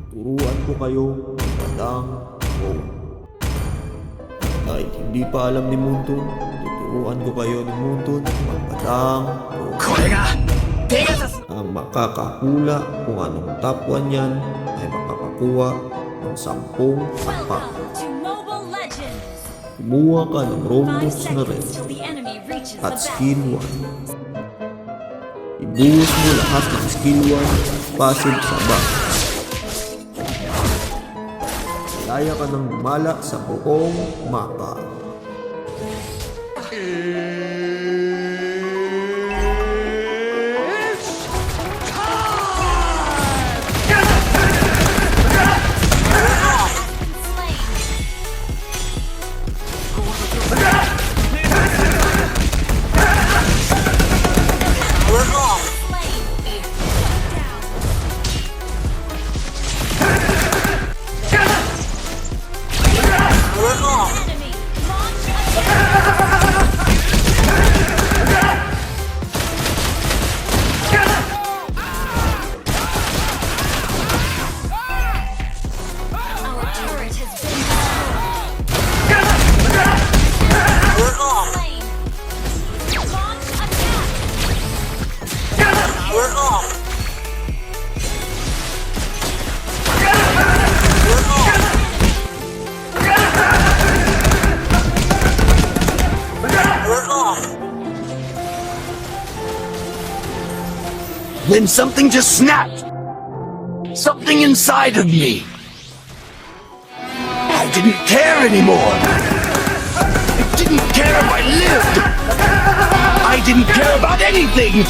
Turuan ko kayo ng Batang Moon. Kahit hindi pa alam ni Moonton, tuturuan ko kayo ni Moonton ng Batang Moon. これがペガサス Ang makakahula kung anong top 1 yan ay makakakuha ng 10 sapak. Welcome to Mobile Legends! Kumuha ka ng 5 Robux na rin seconds till the enemy reaches the at skill battlefield. 1. Ibuhos mo lahat ng skill 1 passive sa back. Kaya ka nang gumala sa buong mapa. Enemy launch attack! Our turret has been slain. Launch attack! Then something just snapped. Something inside of me. I didn't care anymore. I didn't care if I lived. I didn't care about anything.